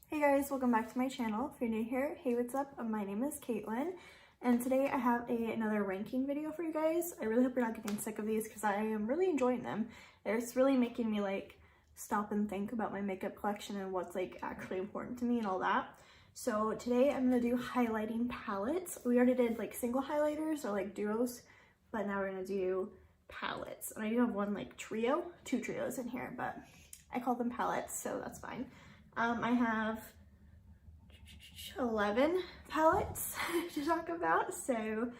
Hey guys, welcome back to my channel. If you're new here, hey, what's up? My name is Caitlin, and today I have another ranking video for you guys. I really hope you're not getting sick of these because I am really enjoying them. It's really making me like stop and think about my makeup collection and what's like actually important to me and all that. So today I'm gonna do highlighting palettes. We already did like single highlighters or like duos, but now we're gonna do palettes. And I do have one like trio, two trios in here, but I call them palettes, so that's fine. I have 11 palettes to talk about, so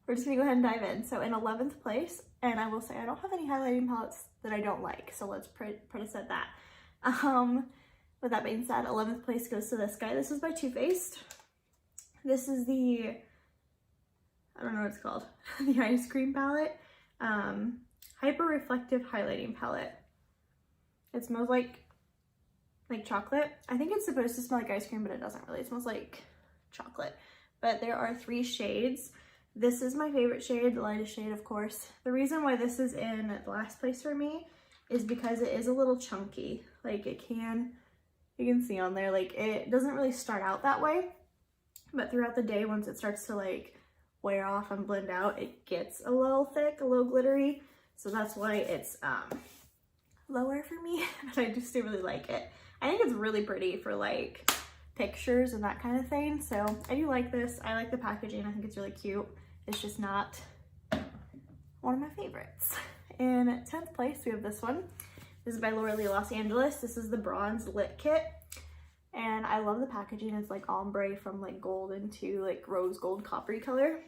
we're just gonna go ahead and dive in. So in 11th place, and I will say I don't have any highlighting palettes that I don't like, so let's put aside that. With that being said, 11th place goes to this guy. This is by Too Faced. This is the, I don't know what it's called, the ice cream palette. Hyper Reflective Highlighting Palette. It smells like chocolate. I think it's supposed to smell like ice cream, but it doesn't really. It smells like chocolate. But there are 3 shades. This is my favorite shade, the lightest shade, of course. The reason why this is in the last place for me is because it is a little chunky. Like you can see on there, like it doesn't really start out that way, but throughout the day, once it starts to like wear off and blend out, it gets a little thick, a little glittery. So that's why it's lower for me, but I just do really like it. I think it's really pretty for like pictures and that kind of thing. So I do like this. I like the packaging. I think it's really cute. It's just not one of my favorites. In 10th place, we have this one. This is by Laura Lee Los Angeles. This is the Bronze Lit Kit. And I love the packaging. It's like ombre from like gold into like rose gold coppery color.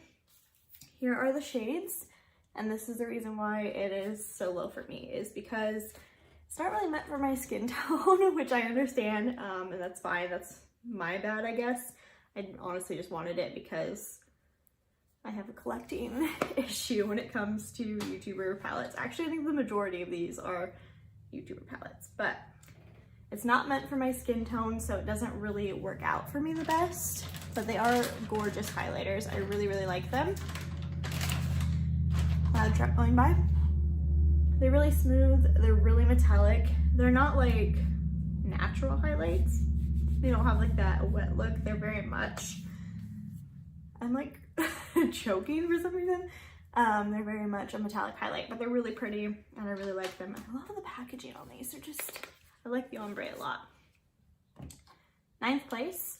Here are the shades. And this is the reason why it is so low for me, is because it's not really meant for my skin tone, which I understand, and that's fine. That's my bad, I guess. I honestly just wanted it because I have a collecting issue when it comes to YouTuber palettes. Actually, I think the majority of these are YouTuber palettes, but it's not meant for my skin tone, so it doesn't really work out for me the best, but they are gorgeous highlighters. I really, really like them. Loud truck going by. They're really smooth, they're really metallic. They're not like natural highlights. They don't have like that wet look. They're very much, I'm like choking for some reason. They're very much a metallic highlight, but they're really pretty and I really like them. I love the packaging on these. They're just, I like the ombre a lot. 9th place,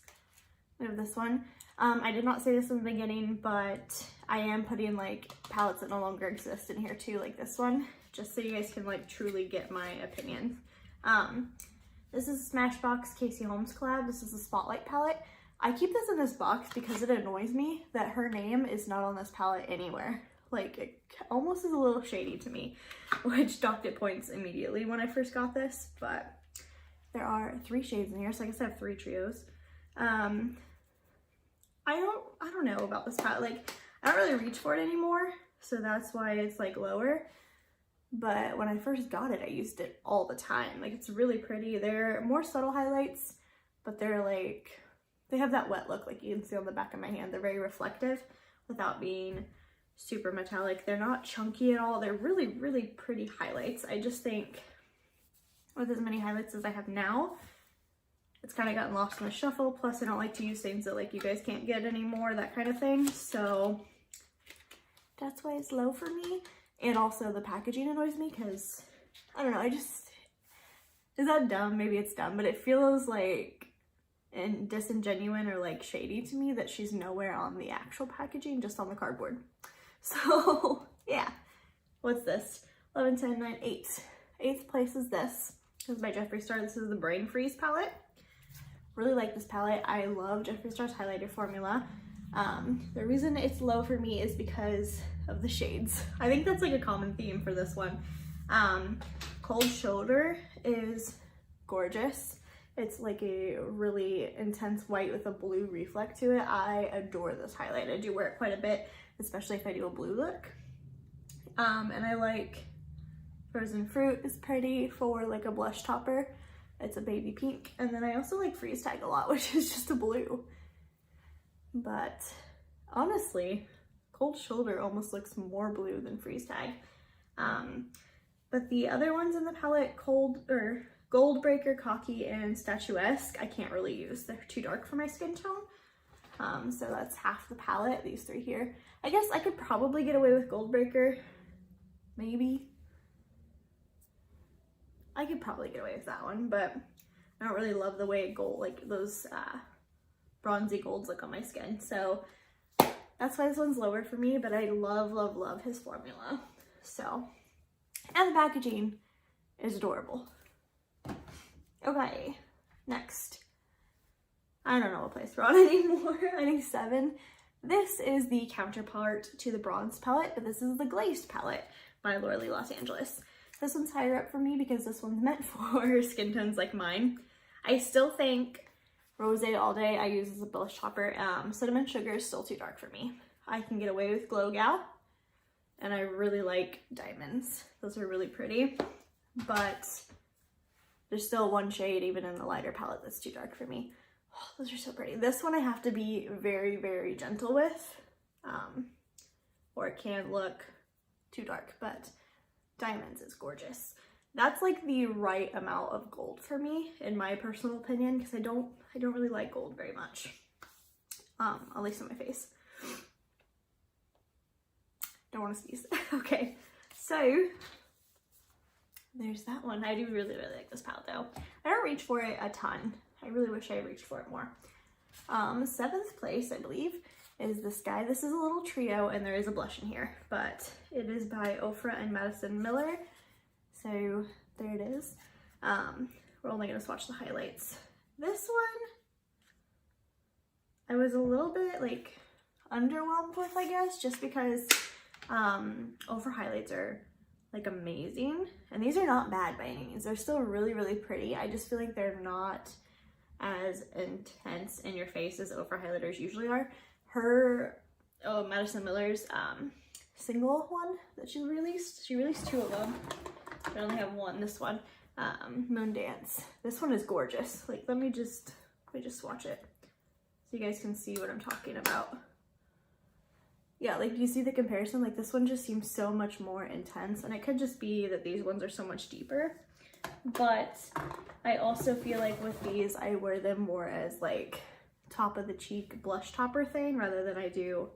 we have this one. I did not say this in the beginning, but I am putting like palettes that no longer exist in here too, like this one, just so you guys can like truly get my opinion. This is Smashbox Casey Holmes collab. This is the Spotlight palette. I keep this in this box because it annoys me that her name is not on this palette anywhere. Like it almost is a little shady to me, which docked at points immediately when I first got this, but there are 3 shades in here, so I guess I have 3 trios. I don't know about this palette. Like, I don't really reach for it anymore, so that's why it's like lower. But when I first got it, I used it all the time. Like, it's really pretty. They're more subtle highlights, but they're like, they have that wet look like you can see on the back of my hand. They're very reflective without being super metallic. They're not chunky at all. They're really, really pretty highlights. I just think with as many highlights as I have now, it's kind of gotten lost in the shuffle. Plus, I don't like to use things that like you guys can't get anymore, that kind of thing. So that's why it's low for me. And also the packaging annoys me because, I don't know, is that dumb? Maybe it's dumb, but it feels like disingenuous or like shady to me that she's nowhere on the actual packaging, just on the cardboard. So yeah, what's this? 11, 10, 9, 8. 8th place is this. This is by Geoffrey Star. This is the Brain Freeze palette. Really like this palette. I love Geoffrey Star's highlighter formula. The reason it's low for me is because of the shades. I think that's like a common theme for this one. Cold Shoulder is gorgeous. It's like a really intense white with a blue reflect to it. I adore this highlight. I do wear it quite a bit, especially if I do a blue look. And I like Frozen Fruit is pretty for like a blush topper. It's a baby pink. And then I also like Freeze Tag a lot, which is just a blue. But honestly, Cold Shoulder almost looks more blue than Freeze Tag. But the other ones in the palette, Gold Breaker, Cocky, and Statuesque I can't really use. They're too dark for my skin tone. So that's half the palette, these three here. I guess I could probably get away with Gold Breaker, maybe. I could probably get away with that one, but I don't really love the way gold, like those bronzy golds look on my skin. So that's why this one's lower for me, but I love, love, love his formula. So, and the packaging is adorable. Okay, next. I don't know what place we're on anymore. I think 7. This is the counterpart to the bronze palette, but this is the glazed palette by Laura Lee Los Angeles. This one's higher up for me because this one's meant for skin tones like mine. I still think Rosé All Day I use as a blush topper. Cinnamon Sugar is still too dark for me. I can get away with Glow Gal, and I really like Diamonds. Those are really pretty, but there's still one shade even in the lighter palette that's too dark for me. Oh, those are so pretty. This one I have to be very, very gentle with, or it can look too dark, but Diamonds is gorgeous. That's like the right amount of gold for me, in my personal opinion, because I don't really like gold very much, at least on my face. Don't want to sneeze. Okay, so there's that one. I do really, really like this palette though. I don't reach for it a ton. I really wish I reached for it more. 7th place, I believe, is this guy. This is a little trio, and there is a blush in here, but it is by Ofra and Madison Miller. So there it is. We're only going to swatch the highlights. This one, I was a little bit like underwhelmed with, I guess, just because Ofra highlights are like amazing, and these are not bad by any means. They're still really, really pretty. I just feel like they're not as intense in your face as Ofra highlighters usually are. Madison Miller's single one that she released 2 of them. I only have one, this one, Moon Dance. This one is gorgeous. Like, let me just swatch it so you guys can see what I'm talking about. Yeah, like, do you see the comparison? Like, this one just seems so much more intense, and it could just be that these ones are so much deeper. But I also feel like with these, I wear them more as like top of the cheek blush topper thing rather than I do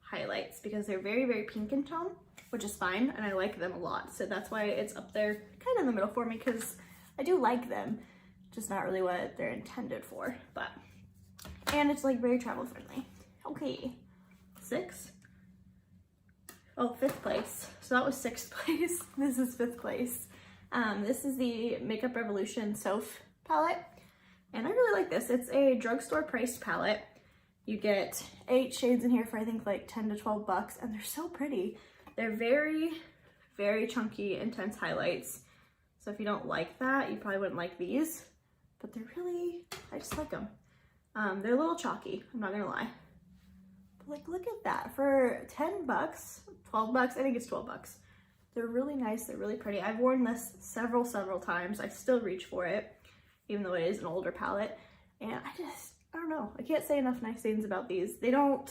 highlights, because they're very, very pink in tone, which is fine, and I like them a lot. So that's why it's up there kind of in the middle for me, because I do like them, just not really what they're intended for. But, and it's like very travel friendly. Okay, 6. Oh, 5th place. So that was 6th place. This is 5th place. This is the Makeup Revolution Soph palette, and I really like this. It's a drugstore priced palette. You get 8 shades in here for I think like 10 to 12 bucks, and they're so pretty. They're very, very chunky, intense highlights. So if you don't like that, you probably wouldn't like these, but they're really, I just like them. They're a little chalky, I'm not gonna lie. But like, look at that. For 10 bucks, 12 bucks, I think it's 12 bucks. They're really nice, they're really pretty. I've worn this several times. I still reach for it, even though it is an older palette. And I don't know. I can't say enough nice things about these. They don't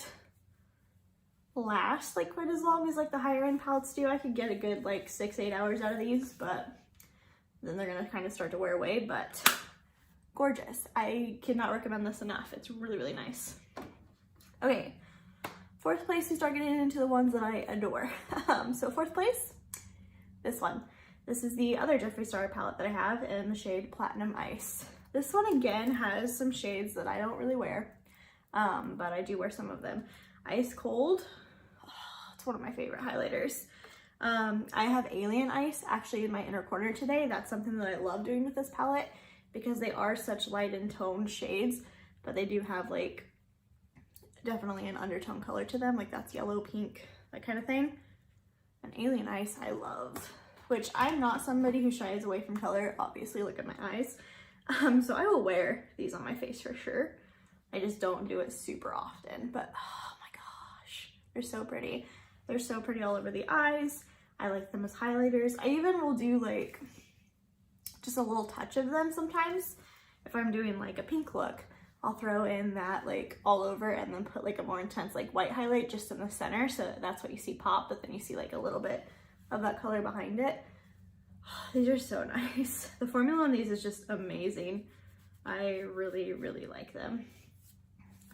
last like quite as long as like the higher end palettes do. I could get a good like 6-8 hours out of these, but then they're gonna kind of start to wear away, but gorgeous. I cannot recommend this enough. It's really, really nice. Okay, 4th place, we start getting into the ones that I adore. So 4th place, this one. This is the other Geoffrey Star palette that I have in the shade Platinum Ice. This one again has some shades that I don't really wear, but I do wear some of them. Ice Cold, oh, it's one of my favorite highlighters. I have Alien Ice actually in my inner corner today. That's something that I love doing with this palette because they are such light and toned shades, but they do have like definitely an undertone color to them. Like that's yellow, pink, that kind of thing. And Alien Ice I love, which I'm not somebody who shies away from color. Obviously, look at my eyes. So I will wear these on my face for sure. I just don't do it super often, but oh my gosh, they're so pretty. They're so pretty all over the eyes. I like them as highlighters. I even will do like just a little touch of them sometimes. If I'm doing like a pink look, I'll throw in that like all over and then put like a more intense like white highlight just in the center, so that's what you see pop, but then you see like a little bit of that color behind it. These are so nice. The formula on these is just amazing. I really, really like them.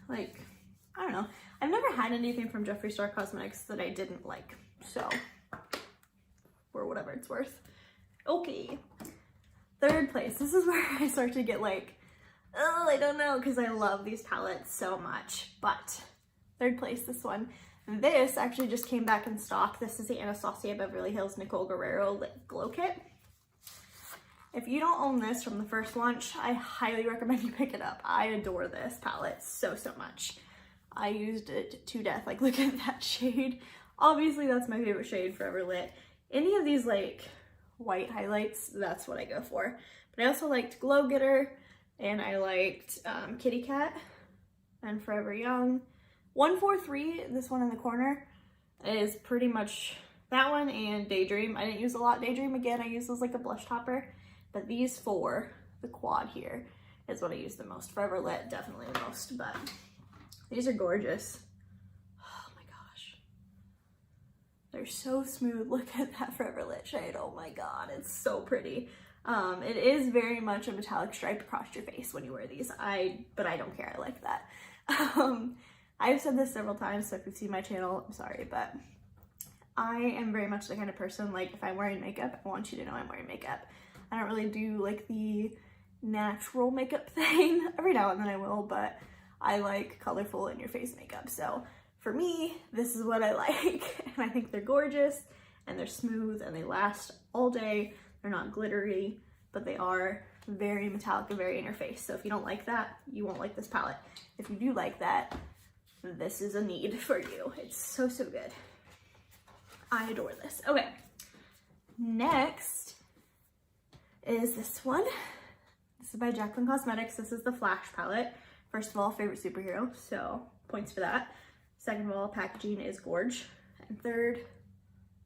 Like, I don't know. I've never had anything from Geoffrey Star Cosmetics that I didn't like. So, for whatever it's worth. Okay. Third place. This is where I start to get like, oh, I don't know, because I love these palettes so much. But third place, this one. This actually just came back in stock. This is the Anastasia Beverly Hills Nicole Guerrero Lip Glow Kit. If you don't own this from the first launch, I highly recommend you pick it up. I adore this palette so, so much. I used it to death. Like, look at that shade. Obviously, that's my favorite shade, Forever Lit. Any of these, like, white highlights, that's what I go for. But I also liked Glow Getter, and I liked Kitty Cat and Forever Young. 143, this one in the corner, is pretty much that one, and Daydream. I didn't use a lot Daydream. Again, I used as like a blush topper. But these four, the quad here, is what I use the most. Forever Lit, definitely the most, but these are gorgeous. Oh my gosh. They're so smooth. Look at that Forever Lit shade. Oh my god, it's so pretty. It is very much a metallic stripe across your face when you wear these. But I don't care, I like that. I've said this several times, so if you've seen my channel, I'm sorry, but I am very much the kind of person, like, if I'm wearing makeup, I want you to know I'm wearing makeup. I don't really do like the natural makeup thing. Every now and then I will, but I like colorful in your face makeup. So for me, this is what I like. And I think they're gorgeous and they're smooth and they last all day. They're not glittery, but they are very metallic and very in your face. So if you don't like that, you won't like this palette. If you do like that, this is a need for you. It's so, so good. I adore this. Okay, next is this one. This is by Jacqueline Cosmetics. This is the Flash palette. First of all, favorite superhero, so points for that. Second of all, packaging is gorge. And third,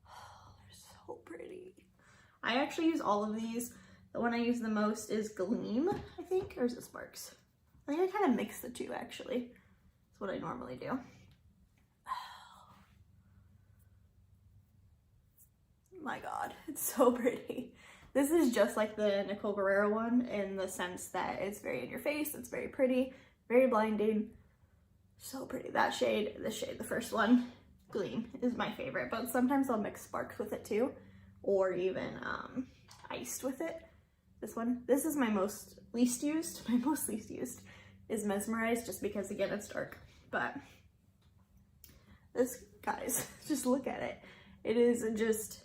oh, they're so pretty. I actually use all of these. The one I use the most is Gleam, I think, or is it Sparks? I think I kind of mix the two, actually. That's what I normally do. My god, it's so pretty. This is just like the Nicole Guerrero one in the sense that it's very in your face, it's very pretty, very blinding, so pretty. That shade, this shade, the first one, Gleam, is my favorite, but sometimes I'll mix Sparks with it too, or even iced with it. This one, this is my most least used. My most least used is Mesmerized, just because, again, it's dark, but this, guys, just look at it. It is just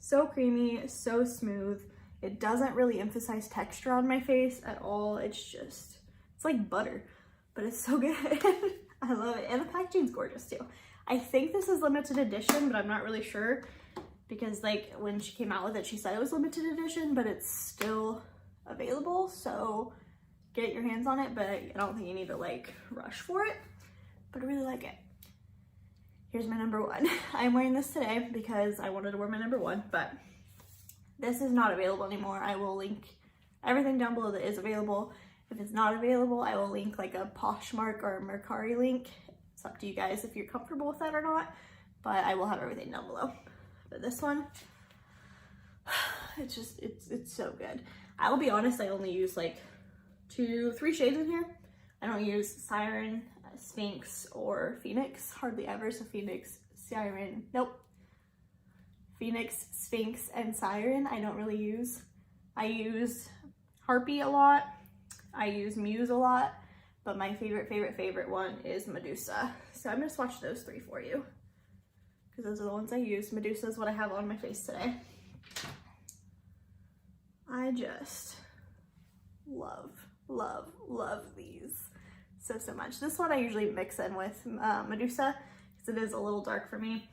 so creamy, so smooth. It doesn't really emphasize texture on my face at all. It's just, it's like butter, but it's so good. I love it. And the packaging's gorgeous too. I think this is limited edition, but I'm not really sure because like when she came out with it, she said it was limited edition, but it's still available. So get your hands on it, but I don't think you need to like rush for it, but I really like it. Here's my number one. I'm wearing this today because I wanted to wear my number one, but this is not available anymore. I will link everything down below that is available. If it's not available, I will link like a Poshmark or a Mercari link. It's up to you guys if you're comfortable with that or not, but I will have everything down below. But this one, it's just, it's so good. I will be honest, I only use like 2-3 shades in here. I don't use Siren, Sphinx, or Phoenix, hardly ever. So Phoenix, Siren, nope. Phoenix, Sphinx, and Siren I don't really use. I use Harpy a lot. I use Muse a lot, but my favorite one is Medusa. So I'm gonna swatch those three for you because those are the ones I use. Medusa is what I have on my face today. I just love, love, love these so much. This one I usually mix in with Medusa because it is a little dark for me.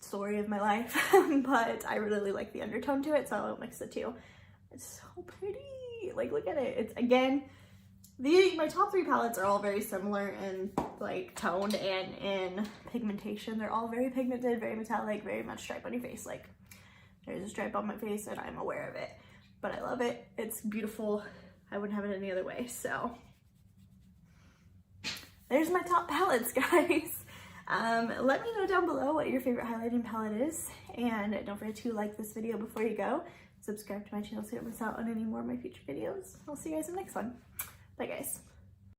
Story of my life, but I really like the undertone to it, so I'll mix the two. It's so pretty. Like, look at it. It's, again, my top three palettes are all very similar in like toned and in pigmentation. They're all very pigmented, very metallic, very much stripe on your face. Like, there's a stripe on my face and I'm aware of it, but I love it. It's beautiful. I wouldn't have it any other way. So there's my top palettes, guys. Let me know down below what your favorite highlighting palette is, and don't forget to like this video before you go, subscribe to my channel so you don't miss out on any more of my future videos. I'll see you guys in the next one. Bye guys.